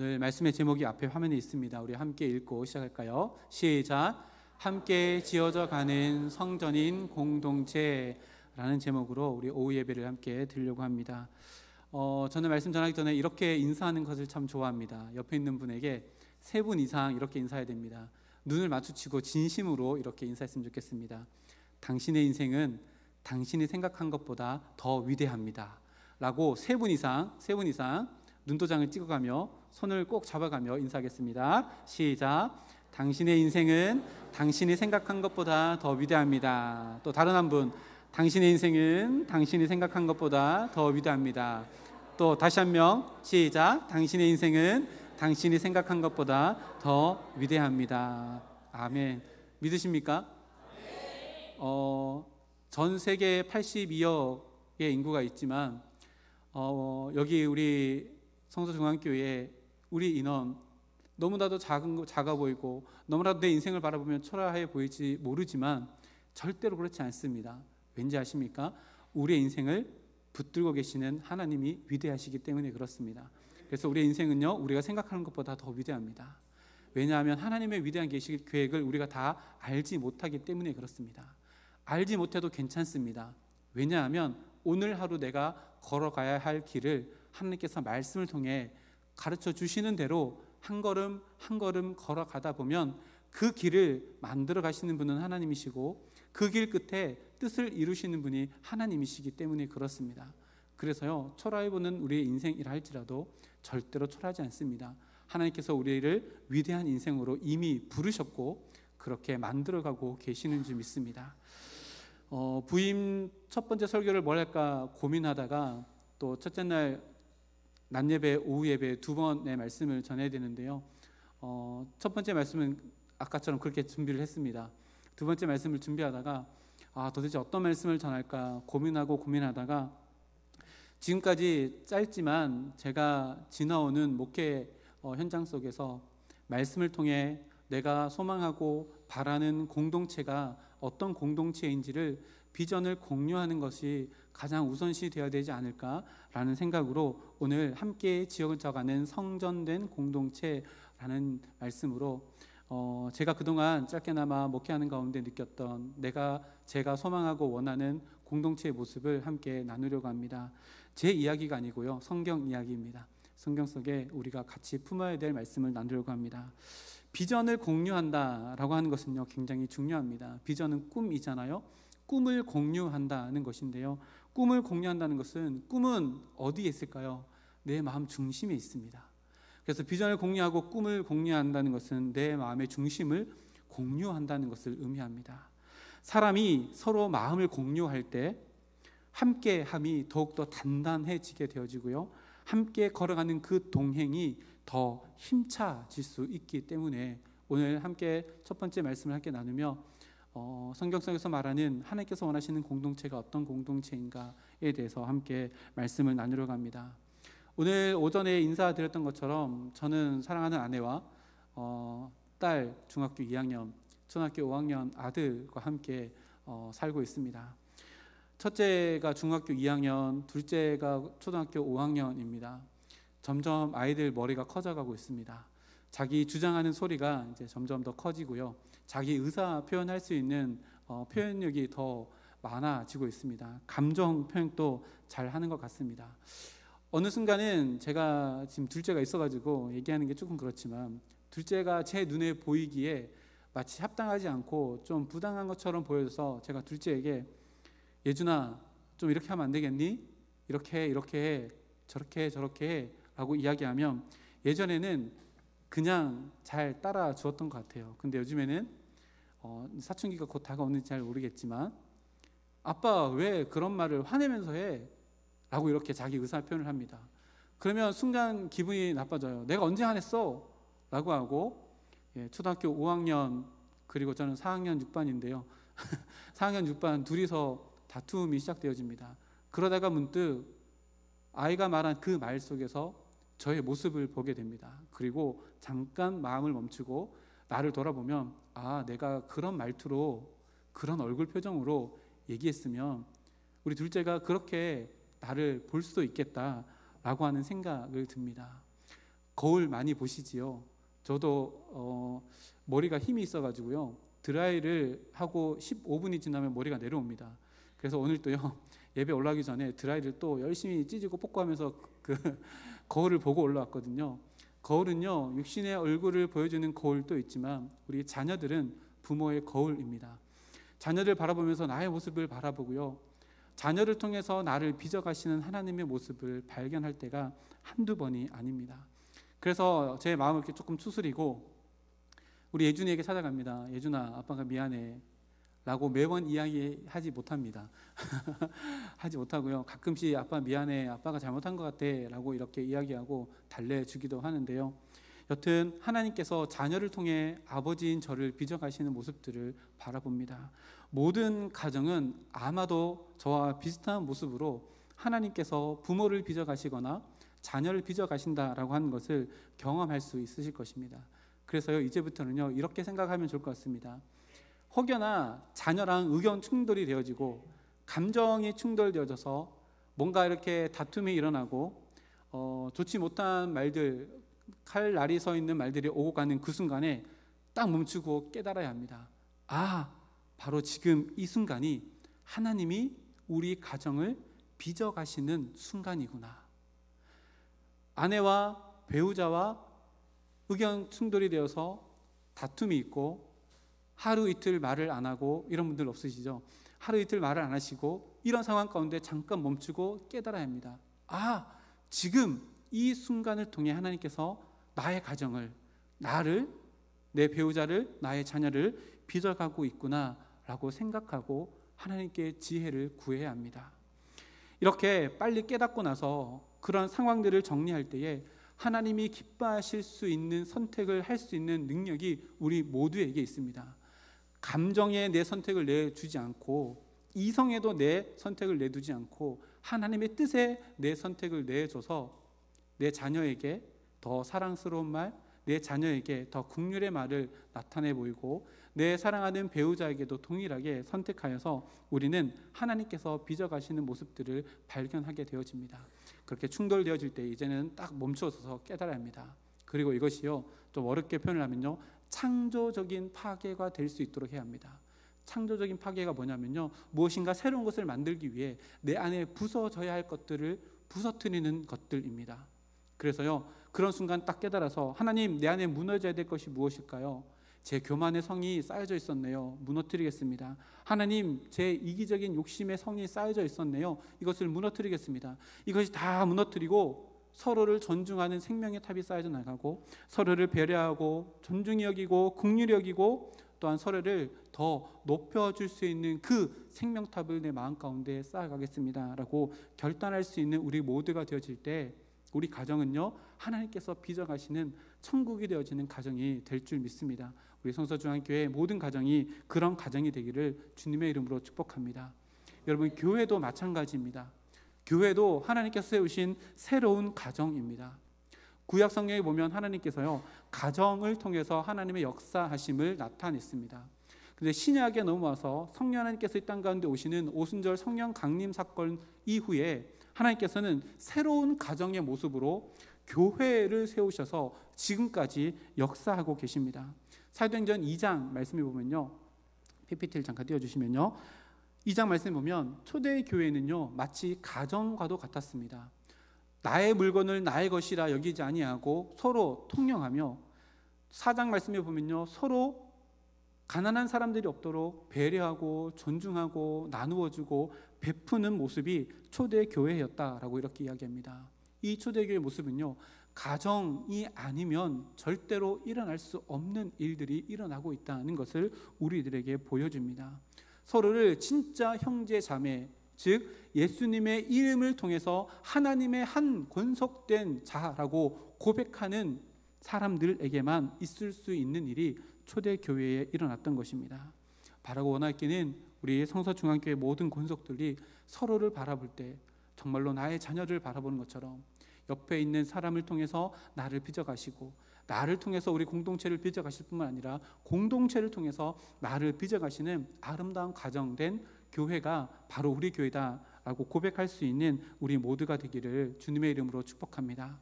오늘 말씀의 제목이 앞에 화면에 있습니다. 우리 함께 읽고 시작할까요? 시작! 함께 지어져 가는 성전인 공동체라는 제목으로 우리 오후 예배를 함께 드리려고 합니다. 저는 말씀 전하기 전에 이렇게 인사하는 것을 참 좋아합니다. 옆에 있는 분에게 3분 이상 이렇게 인사해야 됩니다. 눈을 마주치고 진심으로 이렇게 인사했으면 좋겠습니다. 당신의 인생은 당신이 생각한 것보다 더 위대합니다 라고 3분 이상 눈도장을 찍어가며 손을 꼭 잡아가며 인사하겠습니다. 시작! 당신의 인생은 당신이 생각한 것보다 더 위대합니다. 또 다른 한 분, 당신의 인생은 당신이 생각한 것보다 더 위대합니다. 또 다시 한 명, 시작! 당신의 인생은 당신이 생각한 것보다 더 위대합니다. 아멘. 믿으십니까? 전 세계에 82억의 인구가 있지만 여기 우리 성서중앙교회 우리 인원 너무나도 작아 보이고 너무나도 내 인생을 바라보면 초라해 보일지 모르지만 절대로 그렇지 않습니다. 왠지 아십니까? 우리의 인생을 붙들고 계시는 하나님이 위대하시기 때문에 그렇습니다. 그래서 우리의 인생은요, 우리가 생각하는 것보다 더 위대합니다. 왜냐하면 하나님의 위대한 계획을 우리가 다 알지 못하기 때문에 그렇습니다. 알지 못해도 괜찮습니다. 왜냐하면 오늘 하루 내가 걸어가야 할 길을 하나님께서 말씀을 통해 가르쳐 주시는 대로 한 걸음 한 걸음 걸어가다 보면 그 길을 만들어 가시는 분은 하나님이시고 그 길 끝에 뜻을 이루시는 분이 하나님이시기 때문에 그렇습니다. 그래서요, 초라해 보는 우리의 인생이라 할지라도 절대로 초라하지 않습니다. 하나님께서 우리를 위대한 인생으로 이미 부르셨고 그렇게 만들어가고 계시는 줄 믿습니다. 부임 첫 번째 설교를 뭘 할까 고민하다가 또 첫째 날 낮 예배, 오후 예배 2번의 말씀을 전해야 되는데요. 첫 번째 말씀은 아까처럼 그렇게 준비를 했습니다. 2번째 말씀을 준비하다가 도대체 어떤 말씀을 전할까 고민하다가 지금까지 짧지만 제가 지나오는 목회 현장 속에서 말씀을 통해 내가 소망하고 바라는 공동체가 어떤 공동체인지를 비전을 공유하는 것이 가장 우선시 되어야 되지 않을까라는 생각으로 오늘 함께 지어져가는 성전된 공동체라는 말씀으로 제가 그동안 짧게나마 목회하는 가운데 느꼈던 제가 소망하고 원하는 공동체의 모습을 함께 나누려고 합니다. 제 이야기가 아니고요, 성경 이야기입니다. 성경 속에 우리가 같이 품어야 될 말씀을 나누려고 합니다. 비전을 공유한다라고 하는 것은요, 굉장히 중요합니다. 비전은 꿈이잖아요. 꿈을 공유한다는 것인데요, 꿈을 공유한다는 것은 꿈은 어디에 있을까요? 내 마음 중심에 있습니다. 그래서 비전을 공유하고 꿈을 공유한다는 것은 내 마음의 중심을 공유한다는 것을 의미합니다. 사람이 서로 마음을 공유할 때 함께함이 더욱더 단단해지게 되어지고요, 함께 걸어가는 그 동행이 더 힘차질 수 있기 때문에 오늘 함께 첫 번째 말씀을 함께 나누며 성경 속에서 말하는 하나님께서 원하시는 공동체가 어떤 공동체인가에 대해서 함께 말씀을 나누려고 합니다. 오늘 오전에 인사드렸던 것처럼 저는 사랑하는 아내와 딸 중학교 2학년, 초등학교 5학년 아들과 함께 살고 있습니다. 첫째가 중학교 2학년, 둘째가 초등학교 5학년입니다. 점점 아이들 머리가 커져가고 있습니다. 자기 주장하는 소리가 이제 점점 더 커지고요, 자기 의사 표현할 수 있는 표현력이 더 많아지고 있습니다. 감정 표현도 잘 하는 것 같습니다. 어느 순간은 제가 지금 둘째가 있어가지고 얘기하는 게 조금 그렇지만 둘째가 제 눈에 보이기에 마치 합당하지 않고 좀 부당한 것처럼 보여서 제가 둘째에게 예준아, 좀 이렇게 하면 안 되겠니? 이렇게 해, 저렇게 해 라고 이야기하면 예전에는 그냥 잘 따라 주었던 것 같아요. 근데 요즘에는 사춘기가 곧 다가오는지 잘 모르겠지만 아빠 왜 그런 말을 화내면서 해? 라고 이렇게 자기 의사 표현을 합니다. 그러면 순간 기분이 나빠져요. 내가 언제 화냈어? 라고 하고 초등학교 5학년 그리고 저는 4학년 6반인데요 4학년 6반 둘이서 다툼이 시작되어집니다. 그러다가 문득 아이가 말한 그 말 속에서 저의 모습을 보게 됩니다. 그리고 잠깐 마음을 멈추고 나를 돌아보면 내가 그런 말투로 그런 얼굴 표정으로 얘기했으면 우리 둘째가 그렇게 나를 볼 수도 있겠다라고 하는 생각을 듭니다. 거울 많이 보시지요? 저도 머리가 힘이 있어가지고요, 드라이를 하고 15분이 지나면 머리가 내려옵니다. 그래서 오늘도요, 예배 올라가기 전에 드라이를 또 열심히 찢고 뽑고하면서 그 거울을 보고 올라왔거든요. 거울은요, 육신의 얼굴을 보여주는 거울도 있지만 우리 자녀들은 부모의 거울입니다. 자녀를 바라보면서 나의 모습을 바라보고요, 자녀를 통해서 나를 빚어가시는 하나님의 모습을 발견할 때가 한두 번이 아닙니다. 그래서 제 마음을 이렇게 조금 추스리고 우리 예준이에게 찾아갑니다. 예준아, 아빠가 미안해 라고 매번 이야기하지 못합니다. 하지 못하고요, 가끔씩 아빠 미안해, 아빠가 잘못한 것 같아 라고 이렇게 이야기하고 달래주기도 하는데요, 여튼 하나님께서 자녀를 통해 아버지인 저를 빚어가시는 모습들을 바라봅니다. 모든 가정은 아마도 저와 비슷한 모습으로 하나님께서 부모를 빚어가시거나 자녀를 빚어가신다라고 하는 것을 경험할 수 있으실 것입니다. 그래서요, 이제부터는요, 이렇게 생각하면 좋을 것 같습니다. 혹여나 자녀랑 의견 충돌이 되어지고 감정이 충돌되어져서 뭔가 이렇게 다툼이 일어나고 좋지 못한 말들, 칼 날이 서 있는 말들이 오고 가는 그 순간에 딱 멈추고 깨달아야 합니다. 아, 바로 지금 이 순간이 하나님이 우리 가정을 빚어가시는 순간이구나. 아내와 배우자와 의견 충돌이 되어서 다툼이 있고 하루 이틀 말을 안 하고, 이런 분들 없으시죠? 하루 이틀 말을 안 하시고 이런 상황 가운데 잠깐 멈추고 깨달아야 합니다. 아, 지금 이 순간을 통해 하나님께서 나의 가정을, 나를, 내 배우자를, 나의 자녀를 빚어가고 있구나 라고 생각하고 하나님께 지혜를 구해야 합니다. 이렇게 빨리 깨닫고 나서 그런 상황들을 정리할 때에 하나님이 기뻐하실 수 있는 선택을 할 수 있는 능력이 우리 모두에게 있습니다. 감정에 내 선택을 내주지 않고, 이성에도 내 선택을 내두지 않고 하나님의 뜻에 내 선택을 내줘서 내 자녀에게 더 사랑스러운 말, 내 자녀에게 더 긍휼의 말을 나타내 보이고 내 사랑하는 배우자에게도 동일하게 선택하여서 우리는 하나님께서 빚어가시는 모습들을 발견하게 되어집니다. 그렇게 충돌되어질 때 이제는 딱 멈춰서서 깨달아야 합니다. 그리고 이것이요, 좀 어렵게 표현을 하면요, 창조적인 파괴가 될 수 있도록 해야 합니다. 창조적인 파괴가 뭐냐면요, 무엇인가 새로운 것을 만들기 위해 내 안에 부서져야 할 것들을 부서뜨리는 것들입니다. 그래서요, 그런 순간 딱 깨달아서 하나님, 내 안에 무너져야 될 것이 무엇일까요? 제 교만의 성이 쌓여져 있었네요. 무너뜨리겠습니다. 하나님, 제 이기적인 욕심의 성이 쌓여져 있었네요. 이것을 무너뜨리겠습니다. 이것이 다 무너뜨리고 서로를 존중하는 생명의 탑이 쌓여져 나가고 서로를 배려하고 존중히 여기고 긍휼히 여기고 또한 서로를 더 높여줄 수 있는 그 생명탑을 내 마음 가운데 쌓아가겠습니다 라고 결단할 수 있는 우리 모두가 되어질 때 우리 가정은요, 하나님께서 빚어가시는 천국이 되어지는 가정이 될 줄 믿습니다. 우리 성서중앙교회 모든 가정이 그런 가정이 되기를 주님의 이름으로 축복합니다. 여러분, 교회도 마찬가지입니다. 교회도 하나님께서 세우신 새로운 가정입니다. 구약 성경에 보면 하나님께서요, 가정을 통해서 하나님의 역사하심을 나타냈습니다. 근데 신약에 넘어와서 성령 하나님께서 이 땅 가운데 오시는 오순절 성령 강림 사건 이후에 하나님께서는 새로운 가정의 모습으로 교회를 세우셔서 지금까지 역사하고 계십니다. 사도행전 2장 말씀에 보면요, PPT를 잠깐 띄워주시면요, 2장 말씀에 보면 초대 교회는요, 마치 가정과도 같았습니다. 나의 물건을 나의 것이라 여기지 아니하고 서로 통용하며, 4장 말씀에 보면요, 서로 가난한 사람들이 없도록 배려하고 존중하고 나누어주고 베푸는 모습이 초대 교회였다라고 이렇게 이야기합니다. 이 초대 교회의 모습은요, 가정이 아니면 절대로 일어날 수 없는 일들이 일어나고 있다는 것을 우리들에게 보여줍니다. 서로를 진짜 형제 자매, 즉 예수님의 이름을 통해서 하나님의 한 권속된 자라고 고백하는 사람들에게만 있을 수 있는 일이 초대교회에 일어났던 것입니다. 바라고 원하기는 우리 성서중앙교회 모든 권속들이 서로를 바라볼 때 정말로 나의 자녀를 바라보는 것처럼 옆에 있는 사람을 통해서 나를 빚어가시고, 나를 통해서 우리 공동체를 빚어가실 뿐만 아니라 공동체를 통해서 나를 빚어가시는 아름다운 가정된 교회가 바로 우리 교회다라고 고백할 수 있는 우리 모두가 되기를 주님의 이름으로 축복합니다.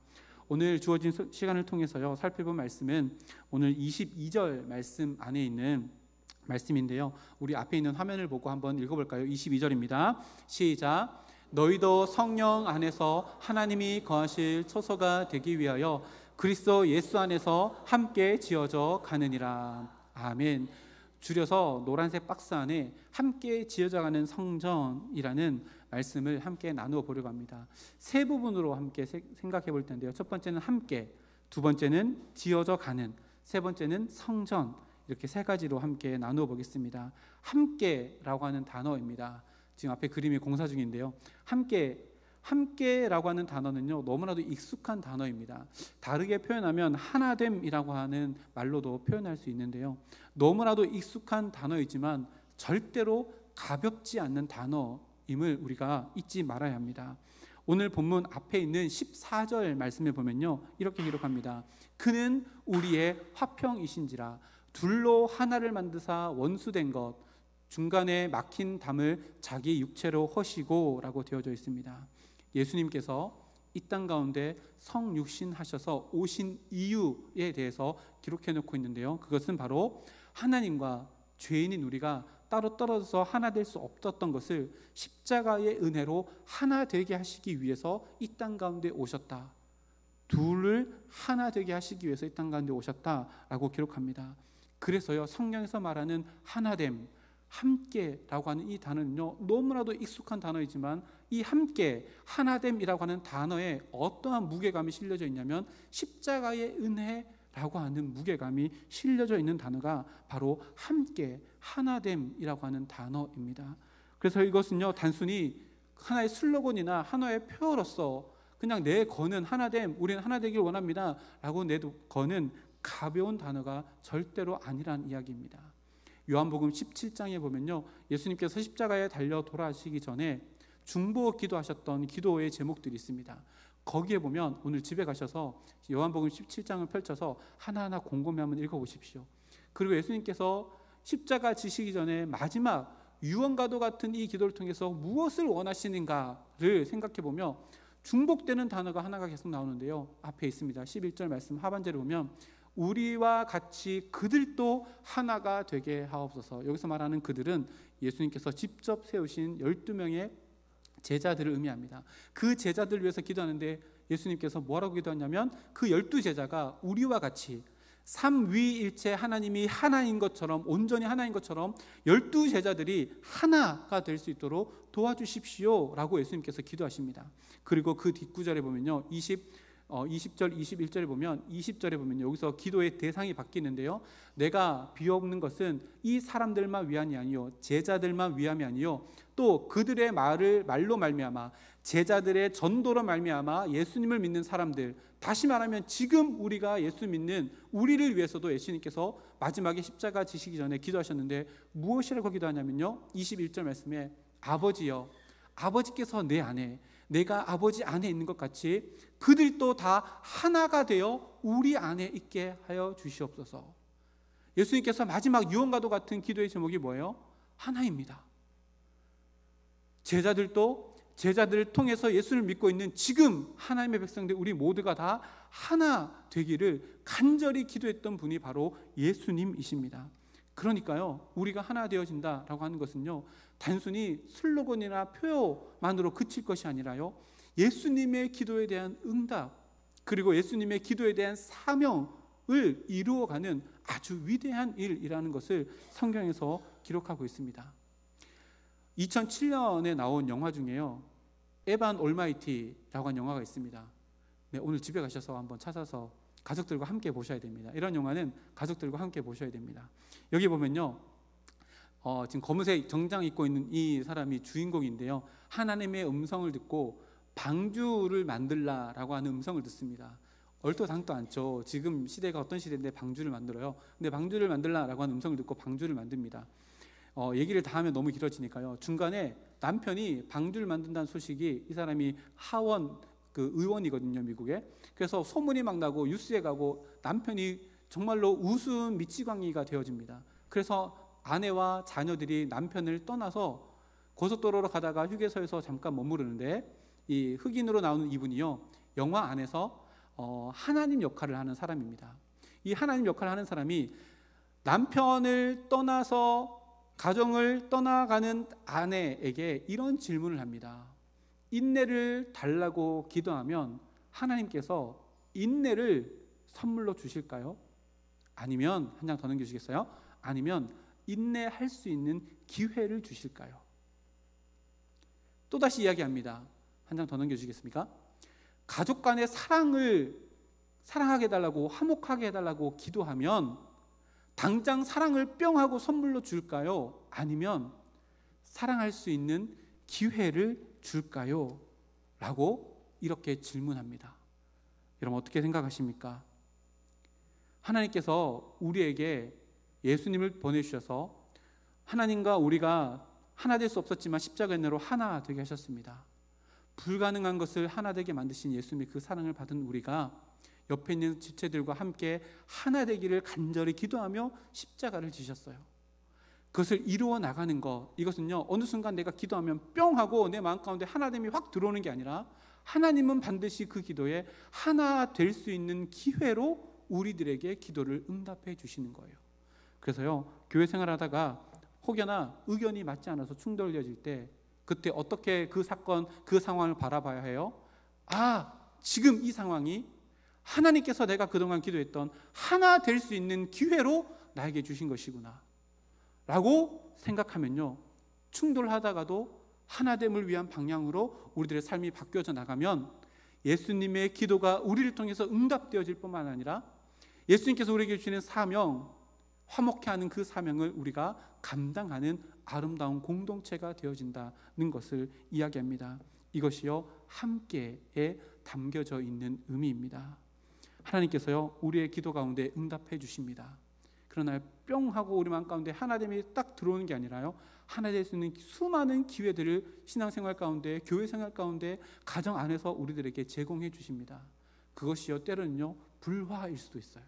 오늘 주어진 시간을 통해서요 살펴본 말씀은 오늘 22절 말씀 안에 있는 말씀인데요, 우리 앞에 있는 화면을 보고 한번 읽어볼까요? 22절입니다. 시작. 너희도 성령 안에서 하나님이 거하실 처소가 되기 위하여 그리스도 예수 안에서 함께 지어져 가느니라. 아멘. 줄여서 노란색 박스 안에 함께 지어져 가는 성전이라는 말씀을 함께 나누어 보려고 합니다. 세 부분으로 함께 생각해 볼 텐데요, 첫 번째는 함께, 두 번째는 지어져 가는, 세 번째는 성전, 이렇게 세 가지로 함께 나누어 보겠습니다. 함께라고 하는 단어입니다. 지금 앞에 그림이 공사 중인데요, 함께라고 하는 단어는요 너무나도 익숙한 단어입니다. 다르게 표현하면 하나됨이라고 하는 말로도 표현할 수 있는데요, 너무나도 익숙한 단어이지만 절대로 가볍지 않는 단어임을 우리가 잊지 말아야 합니다. 오늘 본문 앞에 있는 14절 말씀에 보면요 이렇게 기록합니다. 그는 우리의 화평이신지라 둘로 하나를 만드사 원수된 것 중간에 막힌 담을 자기 육체로 허시고 라고 되어져 있습니다. 예수님께서 이 땅 가운데 성육신 하셔서 오신 이유에 대해서 기록해 놓고 있는데요, 그것은 바로 하나님과 죄인인 우리가 따로 떨어져서 하나 될 수 없었던 것을 십자가의 은혜로 하나 되게 하시기 위해서 이 땅 가운데 오셨다, 둘을 하나 되게 하시기 위해서 이 땅 가운데 오셨다라고 기록합니다. 그래서요 성경에서 말하는 하나됨, 함께라고 하는 이 단어는요 너무나도 익숙한 단어이지만 이 함께, 하나됨이라고 하는 단어에 어떠한 무게감이 실려져 있냐면 십자가의 은혜라고 하는 무게감이 실려져 있는 단어가 바로 함께, 하나됨이라고 하는 단어입니다. 그래서 이것은요 단순히 하나의 슬로건이나 하나의 표어로서 그냥 내 거는 하나됨, 우리는 하나 되길 원합니다 라고 거는 가벼운 단어가 절대로 아니란 이야기입니다. 요한복음 17장에 보면요 예수님께서 십자가에 달려 돌아가시기 전에 중보 기도하셨던 기도의 제목들이 있습니다. 거기에 보면 오늘 집에 가셔서 요한복음 17장을 펼쳐서 하나하나 곰곰이 한번 읽어보십시오. 그리고 예수님께서 십자가 지시기 전에 마지막 유언과도 같은 이 기도를 통해서 무엇을 원하시는가를 생각해보며 중복되는 단어가 하나가 계속 나오는데요, 앞에 있습니다. 11절 말씀 하반절에 보면 우리와 같이 그들도 하나가 되게 하옵소서. 여기서 말하는 그들은 예수님께서 직접 세우신 12명의 제자들을 의미합니다. 그 제자들을 위해서 기도하는데 예수님께서 뭐라고 기도하냐면 그 12제자가 우리와 같이 삼위일체 하나님이 하나인 것처럼, 온전히 하나인 것처럼 12제자들이 하나가 될 수 있도록 도와주십시오 라고 예수님께서 기도하십니다. 그리고 그 뒷구절에 보면요 20절 21절에 보면 20절에 보면 여기서 기도의 대상이 바뀌는데요, 내가 비옵는 것은 이 사람들만 위함이 아니요 제자들만 위함이 아니요 또 그들의 말로 말미암아 제자들의 전도로 말미암아 예수님을 믿는 사람들, 다시 말하면 지금 우리가 예수 믿는 우리를 위해서도 예수님께서 마지막에 십자가 지시기 전에 기도하셨는데 무엇이라고 기도하냐면요 21절 말씀에 아버지여, 아버지께서 내 안에, 내가 아버지 안에 있는 것 같이 그들도 다 하나가 되어 우리 안에 있게 하여 주시옵소서. 예수님께서 마지막 유언과도 같은 기도의 제목이 뭐예요? 하나입니다. 제자들을 통해서 예수를 믿고 있는 지금 하나님의 백성들 우리 모두가 다 하나 되기를 간절히 기도했던 분이 바로 예수님이십니다. 그러니까요 우리가 하나 되어진다라고 하는 것은요 단순히 슬로건이나 표어만으로 그칠 것이 아니라요 예수님의 기도에 대한 응답, 그리고 예수님의 기도에 대한 사명을 이루어가는 아주 위대한 일이라는 것을 성경에서 기록하고 있습니다. 2007년에 나온 영화 중에요 에반 올마이티라고 하는 영화가 있습니다. 네, 오늘 집에 가셔서 한번 찾아서 가족들과 함께 보셔야 됩니다. 이런 영화는 가족들과 함께 보셔야 됩니다. 여기 보면요 지금 검은색 정장 입고 있는 이 사람이 주인공인데요, 하나님의 음성을 듣고 방주를 만들라라고 하는 음성을 듣습니다. 얼토당토 않죠. 지금 시대가 어떤 시대인데 방주를 만들어요. 근데 방주를 만들라라고 하는 음성을 듣고 방주를 만듭니다. 얘기를 다 하면 너무 길어지니까요 중간에 남편이 방주를 만든다는 소식이, 이 사람이 하원 그 의원이거든요 미국에. 그래서 소문이 막 나고 뉴스에 가고 남편이 정말로 웃음 미치광이가 되어집니다. 그래서 아내와 자녀들이 남편을 떠나서 고속도로로 가다가 휴게소에서 잠깐 머무르는데 이 흑인으로 나오는 이분이요 영화 안에서 하나님 역할을 하는 사람입니다. 이 하나님 역할을 하는 사람이 남편을 떠나서 가정을 떠나가는 아내에게 이런 질문을 합니다. 인내를 달라고 기도하면 하나님께서 인내를 선물로 주실까요? 아니면 한 장 더 넘겨주시겠어요? 아니면 인내할 수 있는 기회를 주실까요? 또다시 이야기합니다. 한 장 더 넘겨주시겠습니까? 가족 간의 사랑하게 해달라고, 화목하게 해달라고 기도하면 당장 사랑을 뿅 하고 선물로 줄까요? 아니면 사랑할 수 있는 기회를 줄까요? 라고 이렇게 질문합니다. 여러분 어떻게 생각하십니까? 하나님께서 우리에게 예수님을 보내주셔서 하나님과 우리가 하나 될 수 없었지만 십자가의 은혜로 하나 되게 하셨습니다. 불가능한 것을 하나 되게 만드신 예수님의 그 사랑을 받은 우리가 옆에 있는 지체들과 함께 하나 되기를 간절히 기도하며 십자가를 지셨어요. 그것을 이루어 나가는 것, 이것은요 어느 순간 내가 기도하면 뿅 하고 내 마음 가운데 하나됨이 확 들어오는 게 아니라 하나님은 반드시 그 기도에 하나 될 수 있는 기회로 우리들에게 기도를 응답해 주시는 거예요. 그래서요 교회 생활하다가 혹여나 의견이 맞지 않아서 충돌되어질 때 그때 어떻게 그 사건, 그 상황을 바라봐야 해요? 지금 이 상황이 하나님께서 내가 그동안 기도했던 하나 될 수 있는 기회로 나에게 주신 것이구나 라고 생각하면요 충돌하다가도 하나됨을 위한 방향으로 우리들의 삶이 바뀌어져 나가면 예수님의 기도가 우리를 통해서 응답되어질 뿐만 아니라 예수님께서 우리에게 주시는 사명, 화목케 하는 그 사명을 우리가 감당하는 아름다운 공동체가 되어진다는 것을 이야기합니다. 이것이요 함께에 담겨져 있는 의미입니다. 하나님께서요 우리의 기도 가운데 응답해 주십니다. 그러나 뿅 하고 우리 마음 가운데 하나됨이 딱 들어오는 게 아니라요 하나 될 수 있는 수많은 기회들을 신앙생활 가운데, 교회 생활 가운데, 가정 안에서 우리들에게 제공해 주십니다. 그것이요 때로는요 불화일 수도 있어요.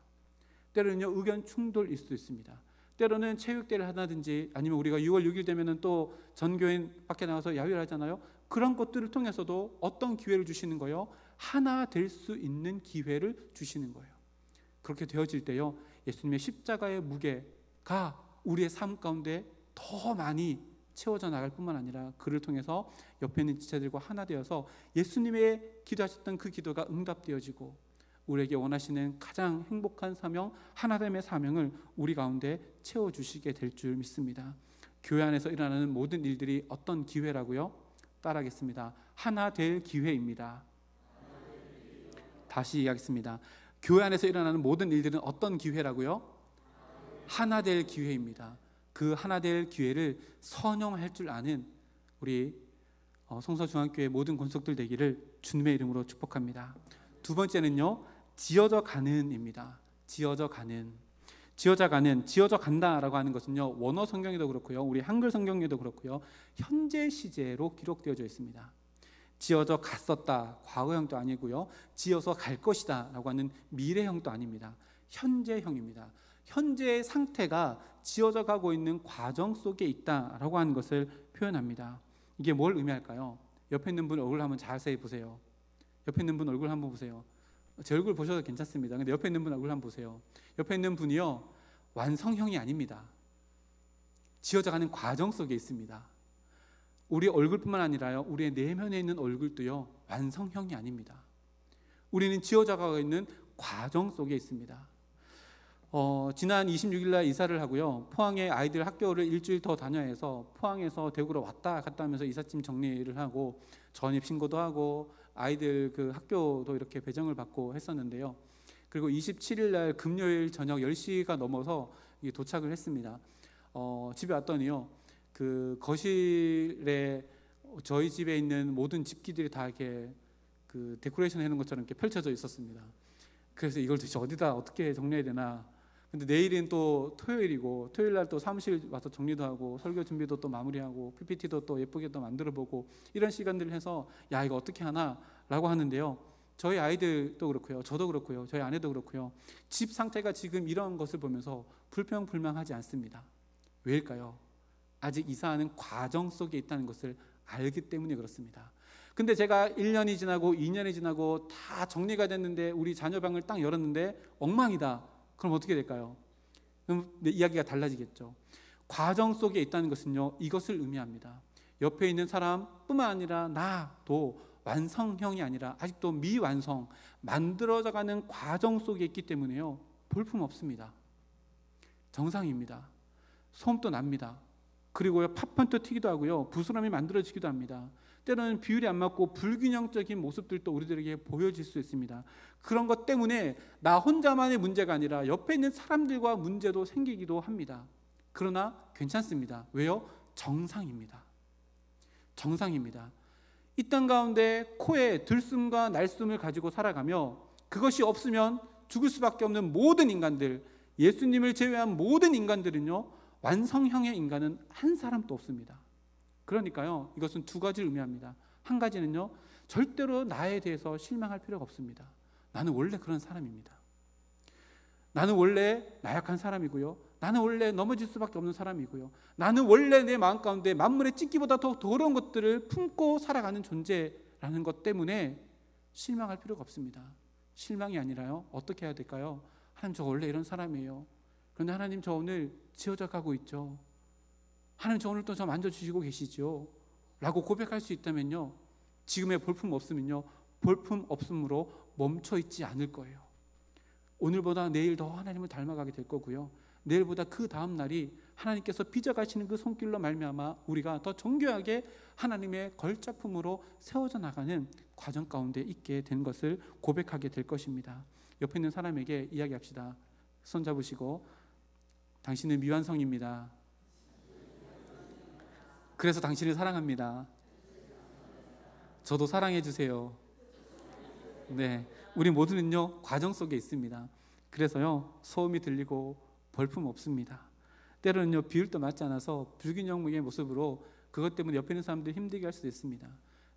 때로는요 의견 충돌일 수도 있습니다. 때로는 체육대회를 하다든지 아니면 우리가 6월 6일 되면은 또 전교인 밖에 나가서 야유를 하잖아요. 그런 것들을 통해서도 어떤 기회를 주시는 거예요? 하나 될 수 있는 기회를 주시는 거예요. 그렇게 되어질 때요 예수님의 십자가의 무게가 우리의 삶 가운데 더 많이 채워져 나갈 뿐만 아니라 그를 통해서 옆에 있는 지체들과 하나 되어서 예수님의 기도하셨던 그 기도가 응답되어지고 우리에게 원하시는 가장 행복한 사명, 하나됨의 사명을 우리 가운데 채워주시게 될 줄 믿습니다. 교회 안에서 일어나는 모든 일들이 어떤 기회라고요? 따라하겠습니다. 하나 될 기회입니다. 다시 이야기하겠습니다. 교회 안에서 일어나는 모든 일들은 어떤 기회라고요? 하나 될 기회입니다. 그 하나 될 기회를 선용할 줄 아는 우리 성서중앙교회 모든 권속들 되기를 주님의 이름으로 축복합니다. 두 번째는요 지어져 가는입니다. 지어져 가는, 지어져 간다라고 하는 것은요 원어 성경에도 그렇고요 우리 한글 성경에도 그렇고요 현재 시제로 기록되어져 있습니다. 지어져 갔었다 과거형도 아니고요 지어서 갈 것이다 라고 하는 미래형도 아닙니다. 현재형입니다. 현재의 상태가 지어져 가고 있는 과정 속에 있다라고 하는 것을 표현합니다. 이게 뭘 의미할까요? 옆에 있는 분 얼굴 한번 자세히 보세요. 옆에 있는 분 얼굴 한번 보세요. 제 얼굴 보셔도 괜찮습니다. 근데 옆에 있는 분 얼굴 한번 보세요. 옆에 있는 분이요 완성형이 아닙니다. 지어져가는 과정 속에 있습니다. 우리 얼굴뿐만 아니라요 우리의 내면에 있는 얼굴도요 완성형이 아닙니다. 우리는 지어져가고 있는 과정 속에 있습니다. 지난 26일 날 이사를 하고요 포항에 아이들 학교를 일주일 더 다녀야 해서 포항에서 대구로 왔다 갔다 하면서 이삿짐 정리를 하고 전입 신고도 하고 아이들 그 학교도 이렇게 배정을 받고 했었는데요. 그리고 27일 날 금요일 저녁 10시가 넘어서 도착을 했습니다. 집에 왔더니요 그 거실에 저희 집에 있는 모든 집기들이 다 이렇게 그 데코레이션 해놓은 것처럼 이렇게 펼쳐져 있었습니다. 그래서 이걸 도대체 어디다 어떻게 정리해야 되나. 근데 내일은 또 토요일이고 토요일 날 또 사무실 와서 정리도 하고 설교 준비도 또 마무리하고 PPT도 또 예쁘게 또 만들어보고 이런 시간들을 해서 야 이거 어떻게 하나 라고 하는데요 저희 아이들도 그렇고요 저도 그렇고요 저희 아내도 그렇고요 집 상태가 지금 이런 것을 보면서 불평불만하지 않습니다. 왜일까요? 아직 이사하는 과정 속에 있다는 것을 알기 때문에 그렇습니다. 근데 제가 1년이 지나고 2년이 지나고 다 정리가 됐는데 우리 자녀 방을 딱 열었는데 엉망이다. 그럼 어떻게 될까요? 그럼 이야기가 달라지겠죠. 과정 속에 있다는 것은요, 이것을 의미합니다. 옆에 있는 사람뿐만 아니라 나도 완성형이 아니라 아직도 미완성, 만들어져가는 과정 속에 있기 때문에요, 볼품 없습니다. 정상입니다. 소음도 납니다. 그리고요, 팥펀터 튀기도 하고요, 부스럼이 만들어지기도 합니다. 때로는 비율이 안 맞고 불균형적인 모습들도 우리들에게 보여질 수 있습니다. 그런 것 때문에 나 혼자만의 문제가 아니라 옆에 있는 사람들과 문제도 생기기도 합니다. 그러나 괜찮습니다. 왜요? 정상입니다. 정상입니다. 이 땅 가운데 코에 들숨과 날숨을 가지고 살아가며 그것이 없으면 죽을 수밖에 없는 모든 인간들, 예수님을 제외한 모든 인간들은요, 완성형의 인간은 한 사람도 없습니다. 그러니까요, 이것은 두 가지를 의미합니다. 한 가지는요, 절대로 나에 대해서 실망할 필요가 없습니다. 나는 원래 그런 사람입니다. 나는 원래 나약한 사람이고요, 나는 원래 넘어질 수밖에 없는 사람이고요, 나는 원래 내 마음 가운데 만물의 찢기보다 더 더러운 것들을 품고 살아가는 존재라는 것 때문에 실망할 필요가 없습니다. 실망이 아니라요, 어떻게 해야 될까요? 하나님, 저 원래 이런 사람이에요. 그런데 하나님, 저 오늘 지어져 가고 있죠. 하나님, 저 오늘 또 저 만져주시고 계시죠. 라고 고백할 수 있다면요, 지금의 볼품 없으면요, 볼품 없음으로 멈춰있지 않을 거예요. 오늘보다 내일 더 하나님을 닮아가게 될 거고요, 내일보다 그 다음 날이 하나님께서 빚어가시는 그 손길로 말미암아 우리가 더 정교하게 하나님의 걸작품으로 세워져 나가는 과정 가운데 있게 된 것을 고백하게 될 것입니다. 옆에 있는 사람에게 이야기합시다. 손 잡으시고, 당신은 미완성입니다. 그래서 당신을 사랑합니다. 저도 사랑해 주세요. 네, 우리 모두는요, 과정 속에 있습니다. 그래서요, 소음이 들리고 볼품 없습니다. 때로는요, 비율도 맞지 않아서 불균형의 모습으로 그것 때문에 옆에 있는 사람들 힘들게 할 수도 있습니다.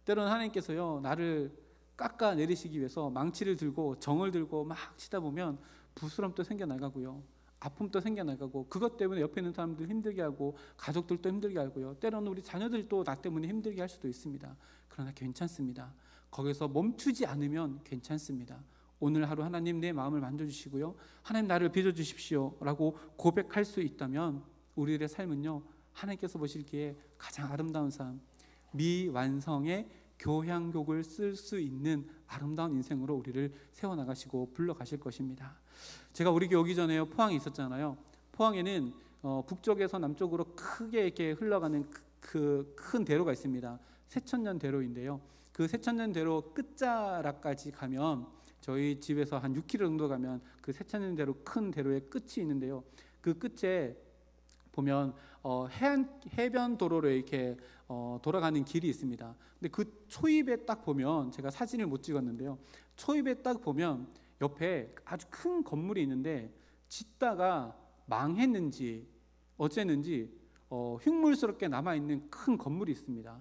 때로는 하나님께서요, 나를 깎아 내리시기 위해서 망치를 들고 정을 들고 막 치다 보면 부스럼도 생겨나가고요, 아픔도 생겨나가고, 그것 때문에 옆에 있는 사람들 힘들게 하고 가족들도 힘들게 하고요, 때로는 우리 자녀들도 나 때문에 힘들게 할 수도 있습니다. 그러나 괜찮습니다. 거기서 멈추지 않으면 괜찮습니다. 오늘 하루 하나님 내 마음을 만져주시고요, 하나님 나를 빚어주십시오 라고 고백할 수 있다면 우리들의 삶은요, 하나님께서 보시기에 가장 아름다운 삶, 미완성의 교향곡을 쓸 수 있는 아름다운 인생으로 우리를 세워나가시고 불러가실 것입니다. 제가 우리 교회 오기 전에 포항에 있었잖아요. 포항에는 북쪽에서 남쪽으로 크게 이렇게 흘러가는 그 큰 대로가 있습니다. 새천년 대로인데요, 그 새천년 대로 끝자락까지 가면, 저희 집에서 한 6km 정도 가면 그 새천년 대로 큰 대로의 끝이 있는데요, 그 끝에 보면 해변 도로로 이렇게 돌아가는 길이 있습니다. 근데 그 초입에 딱 보면, 제가 사진을 못 찍었는데요, 초입에 딱 보면 옆에 아주 큰 건물이 있는데 짓다가 망했는지 어쨌는지 흉물스럽게 남아있는 큰 건물이 있습니다.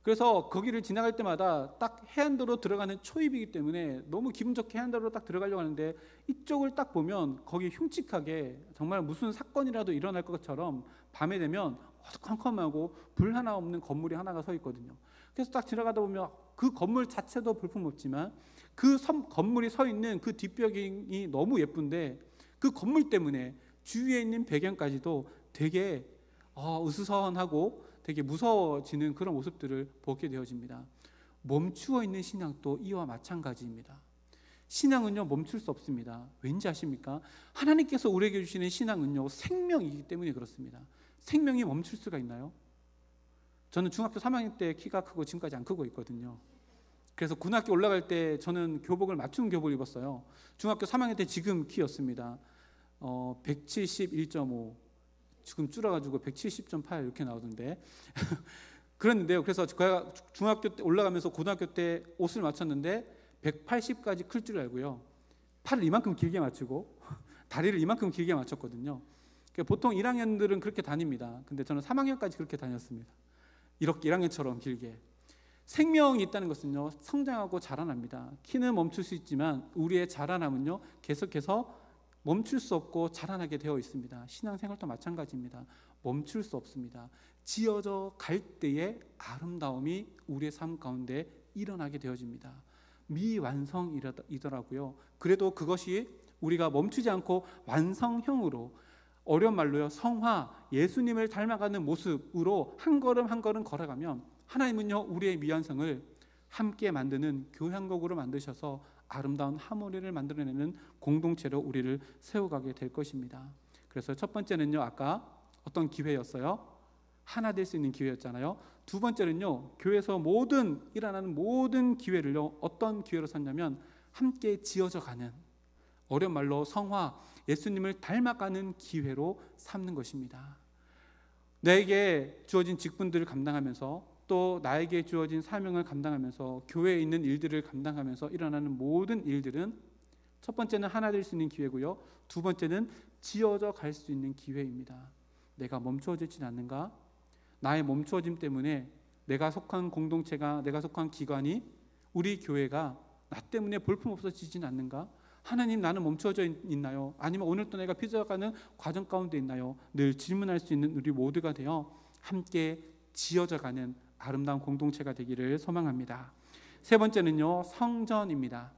그래서 거기를 지나갈 때마다 딱 해안도로 들어가는 초입이기 때문에 너무 기분 좋게 해안도로 딱 들어가려고 하는데, 이쪽을 딱 보면 거기 흉측하게 정말 무슨 사건이라도 일어날 것처럼 밤에 되면 어두컴컴하고 불 하나 없는 건물이 하나가 서 있거든요. 그래서 딱 지나가다 보면 그 건물 자체도 볼품없지만 그 건물이 서 있는 그 뒷벽이 너무 예쁜데, 그 건물 때문에 주위에 있는 배경까지도 되게 으스스하고 되게 무서워지는 그런 모습들을 보게 되어집니다. 멈추어 있는 신앙도 이와 마찬가지입니다. 신앙은요, 멈출 수 없습니다. 왠지 아십니까? 하나님께서 우리에게 주시는 신앙은요, 생명이기 때문에 그렇습니다. 생명이 멈출 수가 있나요? 저는 중학교 3학년 때 키가 크고 지금까지 안 크고 있거든요. 그래서 고등학교 올라갈 때 저는 교복을 맞춤 교복을 입었어요. 중학교 3학년 때 지금 키였습니다. 171.5, 지금 줄어가지고 170.8 이렇게 나오던데 그랬는데요. 그래서 제가 중학교 때 올라가면서 고등학교 때 옷을 맞췄는데 180까지 클 줄 알고요, 팔을 이만큼 길게 맞추고 다리를 이만큼 길게 맞췄거든요. 보통 1학년들은 그렇게 다닙니다. 근데 저는 3학년까지 그렇게 다녔습니다. 이렇게 1학년처럼 길게. 생명이 있다는 것은요, 성장하고 자라납니다. 키는 멈출 수 있지만 우리의 자라남은요, 계속해서 멈출 수 없고 자라나게 되어 있습니다. 신앙생활도 마찬가지입니다. 멈출 수 없습니다. 지어져 갈 때의 아름다움이 우리의 삶 가운데 일어나게 되어집니다. 미완성이더라고요. 그래도 그것이 우리가 멈추지 않고 완성형으로, 어려운 말로요, 성화, 예수님을 닮아가는 모습으로 한 걸음 한 걸음 걸어가면 하나님은요, 우리의 미완성을 함께 만드는 교향곡으로 만드셔서 아름다운 하모니를 만들어내는 공동체로 우리를 세워가게 될 것입니다. 그래서 첫 번째는요, 아까 어떤 기회였어요? 하나 될 수 있는 기회였잖아요. 두 번째는요, 교회에서 일어나는 모든 기회를요, 어떤 기회로 삼냐면 함께 지어져 가는, 어려운 말로 성화, 예수님을 닮아가는 기회로 삼는 것입니다. 나에게 주어진 직분들을 감당하면서, 또 나에게 주어진 사명을 감당하면서, 교회에 있는 일들을 감당하면서 일어나는 모든 일들은 첫 번째는 하나 될 수 있는 기회고요, 두 번째는 지어져 갈 수 있는 기회입니다. 내가 멈추어지지 않는가? 나의 멈추어짐 때문에 내가 속한 공동체가, 내가 속한 기관이, 우리 교회가 나 때문에 볼품없어지진 않는가? 하나님, 나는 멈추어져 있나요? 아니면 오늘도 내가 삐져가는 과정 가운데 있나요? 늘 질문할 수 있는 우리 모두가 되어 함께 지어져가는 아름다운 공동체가 되기를 소망합니다. 세 번째는요, 성전입니다.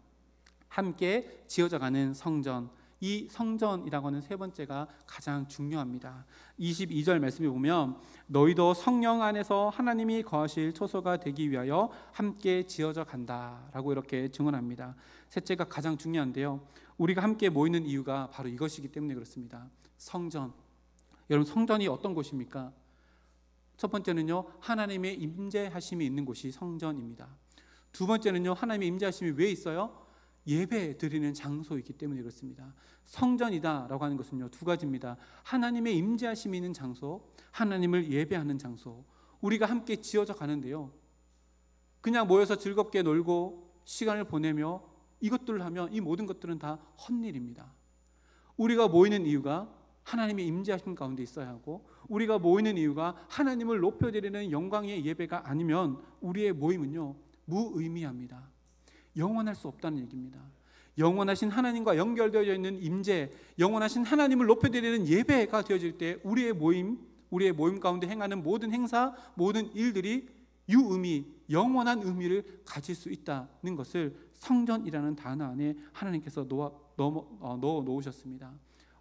함께 지어져가는 성전. 이 성전이라고 하는 세 번째가 가장 중요합니다. 22절 말씀에 보면 너희도 성령 안에서 하나님이 거하실 초소가 되기 위하여 함께 지어져 간다라고 이렇게 증언합니다. 셋째가 가장 중요한데요, 우리가 함께 모이는 이유가 바로 이것이기 때문에 그렇습니다. 성전. 여러분, 성전이 어떤 곳입니까? 첫 번째는요, 하나님의 임재하심이 있는 곳이 성전입니다. 두 번째는요, 하나님의 임재하심이 왜 있어요? 예배 드리는 장소이기 때문에 그렇습니다. 성전이다라고 하는 것은요, 두 가지입니다. 하나님의 임재하심이 있는 장소, 하나님을 예배하는 장소. 우리가 함께 지어져 가는데요, 그냥 모여서 즐겁게 놀고 시간을 보내며 이것들을 하면 이 모든 것들은 다 헛일입니다. 우리가 모이는 이유가 하나님의 임재하심 가운데 있어야 하고, 우리가 모이는 이유가 하나님을 높여드리는 영광의 예배가 아니면 우리의 모임은요, 무의미합니다. 영원할 수 없다는 얘기입니다. 영원하신 하나님과 연결되어 있는 임재, 영원하신 하나님을 높여드리는 예배가 되어질 때 우리의 모임 가운데 행하는 모든 행사, 모든 일들이 유의미, 영원한 의미를 가질 수 있다는 것을 성전이라는 단어 안에 하나님께서 넣어 놓으셨습니다.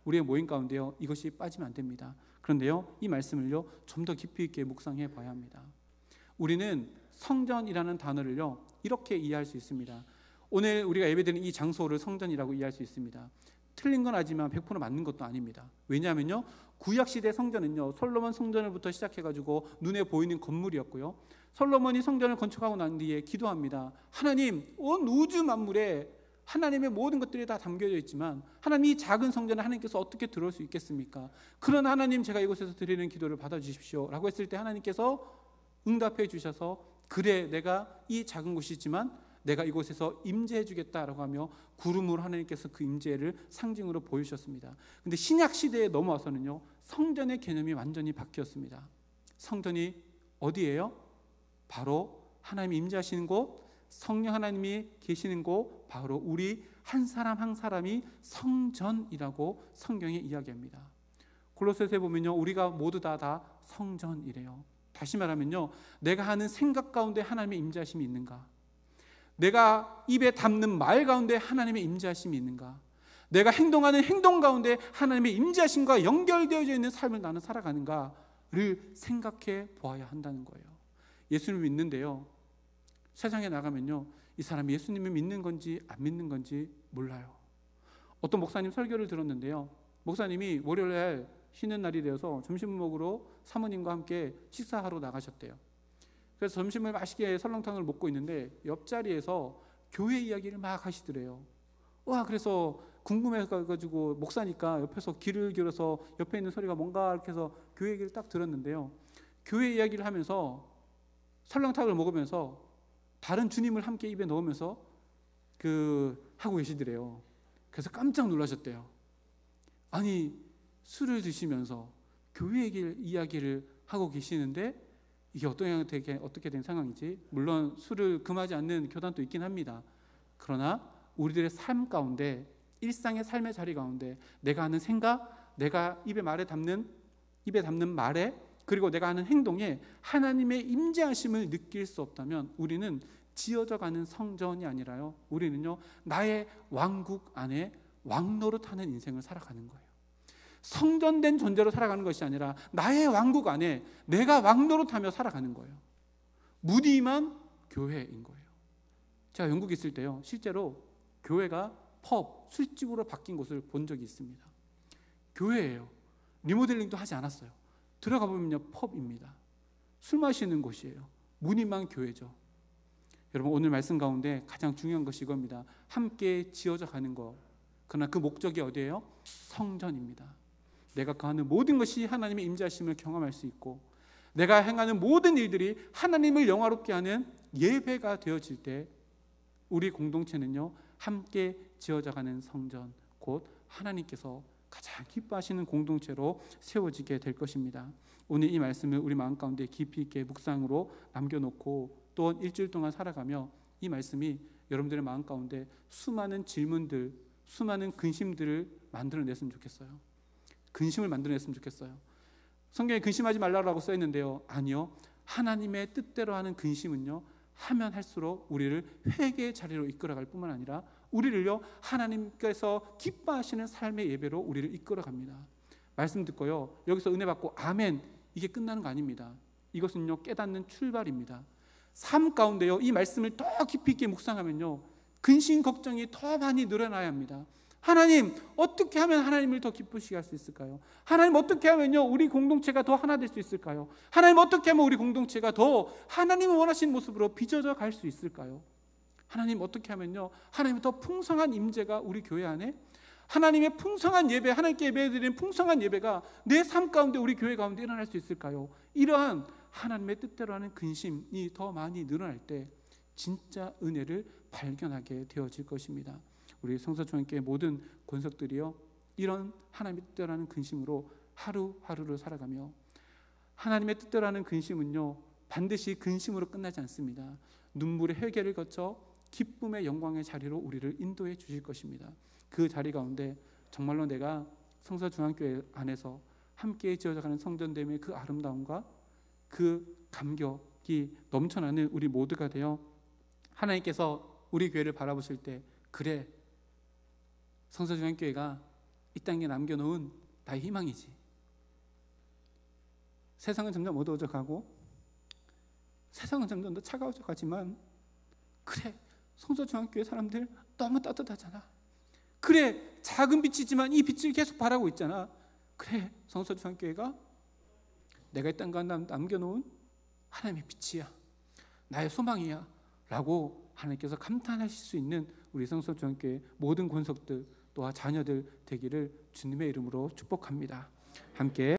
우리의 모임 가운데요, 이것이 빠지면 안 됩니다. 그런데요, 이 말씀을요, 좀 더 깊이 있게 묵상해 봐야 합니다. 우리는 성전이라는 단어를요, 이렇게 이해할 수 있습니다. 오늘 우리가 예배드리는 이 장소를 성전이라고 이해할 수 있습니다. 틀린 건 아니지만 100% 맞는 것도 아닙니다. 왜냐하면요, 구약시대 성전은요, 솔로몬 성전을부터 시작해가지고 눈에 보이는 건물이었고요, 솔로몬이 성전을 건축하고 난 뒤에 기도합니다. 하나님, 온 우주 만물에 하나님의 모든 것들이 다 담겨져 있지만 하나님, 이 작은 성전에 하나님께서 어떻게 들어올 수 있겠습니까? 그러나 하나님, 제가 이곳에서 드리는 기도를 받아주십시오 라고 했을 때 하나님께서 응답해 주셔서, 그래, 내가 이 작은 곳이지만 내가 이곳에서 임재해 주겠다라고 하며 구름으로 하나님께서 그 임재를 상징으로 보여주셨습니다. 근데 신약 시대에 넘어와서는요, 성전의 개념이 완전히 바뀌었습니다. 성전이 어디예요? 바로 하나님이 임재하시는 곳, 성령 하나님이 계시는 곳, 바로 우리 한 사람 한 사람이 성전이라고 성경에 이야기합니다. 골로새서에 보면요, 우리가 모두 다 성전이래요. 다시 말하면요, 내가 하는 생각 가운데 하나님의 임재하심이 있는가? 내가 입에 담는 말 가운데 하나님의 임재하심이 있는가? 내가 행동하는 행동 가운데 하나님의 임재하심과 연결되어져 있는 삶을 나는 살아가는가를 생각해 보아야 한다는 거예요. 예수님을 믿는데요, 세상에 나가면요, 이 사람이 예수님을 믿는 건지 안 믿는 건지 몰라요. 어떤 목사님 설교를 들었는데요, 목사님이 월요일날 쉬는 날이 되어서 점심을 먹으러 사모님과 함께 식사하러 나가셨대요. 그래서 점심을 맛있게 설렁탕을 먹고 있는데 옆자리에서 교회 이야기를 막 하시더래요. 와, 그래서 궁금해가지고 목사니까 옆에서 귀를 기울여서 옆에 있는 소리가 뭔가 이렇게 해서 교회 얘기를 딱 들었는데요, 교회 이야기를 하면서 설렁탕을 먹으면서 다른 주님을 함께 입에 넣으면서 하고 계시더래요. 그래서 깜짝 놀라셨대요. 아니, 술을 드시면서 교회 이야기를 하고 계시는데 이게 어떻게 된 상황이지? 물론 술을 금하지 않는 교단도 있긴 합니다. 그러나 우리들의 삶 가운데, 일상의 삶의 자리 가운데 내가 하는 생각, 내가 입에 담는 말에, 그리고 내가 하는 행동에 하나님의 임재하심을 느낄 수 없다면 우리는 지어져가는 성전이 아니라요, 우리는요 나의 왕국 안에 왕노릇하는 인생을 살아가는 거예요. 성전된 존재로 살아가는 것이 아니라 나의 왕국 안에 내가 왕노릇하며 살아가는 거예요. 무디만 교회인 거예요. 제가 영국에 있을 때요, 실제로 교회가 펍, 술집으로 바뀐 곳을 본 적이 있습니다. 교회예요. 리모델링도 하지 않았어요. 들어가 보면요 펍입니다. 술 마시는 곳이에요. 무늬만 교회죠. 여러분, 오늘 말씀 가운데 가장 중요한 것이 이겁니다. 함께 지어져 가는 것. 그러나 그 목적이 어디예요? 성전입니다. 내가 하는 모든 것이 하나님의 임재하심을 경험할 수 있고, 내가 행하는 모든 일들이 하나님을 영화롭게 하는 예배가 되어질 때 우리 공동체는요 함께 지어져 가는 성전, 곧 하나님께서 가장 기뻐하시는 공동체로 세워지게 될 것입니다. 오늘 이 말씀을 우리 마음 가운데 깊이 있게 묵상으로 남겨놓고 또 일주일 동안 살아가며 이 말씀이 여러분들의 마음 가운데 수많은 질문들, 수많은 근심들을 만들어냈으면 좋겠어요. 근심을 만들어냈으면 좋겠어요. 성경에 근심하지 말라고 써 있는데요, 아니요, 하나님의 뜻대로 하는 근심은요 하면 할수록 우리를 회개의 자리로 이끌어갈 뿐만 아니라 우리를요 하나님께서 기뻐하시는 삶의 예배로 우리를 이끌어갑니다. 말씀 듣고요 여기서 은혜 받고 아멘, 이게 끝나는 거 아닙니다. 이것은요 깨닫는 출발입니다. 삶 가운데요 이 말씀을 더 깊이 있게 묵상하면요 근심 걱정이 더 많이 늘어나야 합니다. 하나님, 어떻게 하면 하나님을 더 기쁘시게 할 수 있을까요? 하나님, 어떻게 하면요 우리 공동체가 더 하나 될 수 있을까요? 하나님, 어떻게 하면 우리 공동체가 더 하나님을 원하시는 모습으로 빚어져 갈 수 있을까요? 하나님, 어떻게 하면요 하나님의 더 풍성한 임재가 우리 교회 안에, 하나님의 풍성한 예배, 하나님께 예배드리는 풍성한 예배가 내 삶 가운데, 우리 교회 가운데 일어날 수 있을까요? 이러한 하나님의 뜻대로 하는 근심이 더 많이 늘어날 때 진짜 은혜를 발견하게 되어질 것입니다. 우리 성서중앙교회 모든 권석들이요 이런 하나님의 뜻대로 하는 근심으로 하루하루를 살아가며, 하나님의 뜻대로 하는 근심은요 반드시 근심으로 끝나지 않습니다. 눈물의 회개를 거쳐 기쁨의 영광의 자리로 우리를 인도해 주실 것입니다. 그 자리 가운데 정말로 내가 성서중앙교회 안에서 함께 지어져가는 성전됨의 그 아름다움과 그 감격이 넘쳐나는 우리 모두가 되어 하나님께서 우리 교회를 바라보실 때, 그래, 성서중앙교회가 이 땅에 남겨놓은 나의 희망이지. 세상은 점점 어두워져 가고 세상은 점점 더 차가워져 가지만, 그래, 성서중앙교회 사람들 너무 따뜻하잖아. 그래, 작은 빛이지만 이 빛을 계속 바라고 있잖아. 그래, 성서중앙교회가 내가 이 땅 가운데 남겨놓은 하나님의 빛이야, 나의 소망이야 라고 하나님께서 감탄하실 수 있는 우리 성서중앙교회 모든 권속들 또한 자녀들 되기를 주님의 이름으로 축복합니다. 함께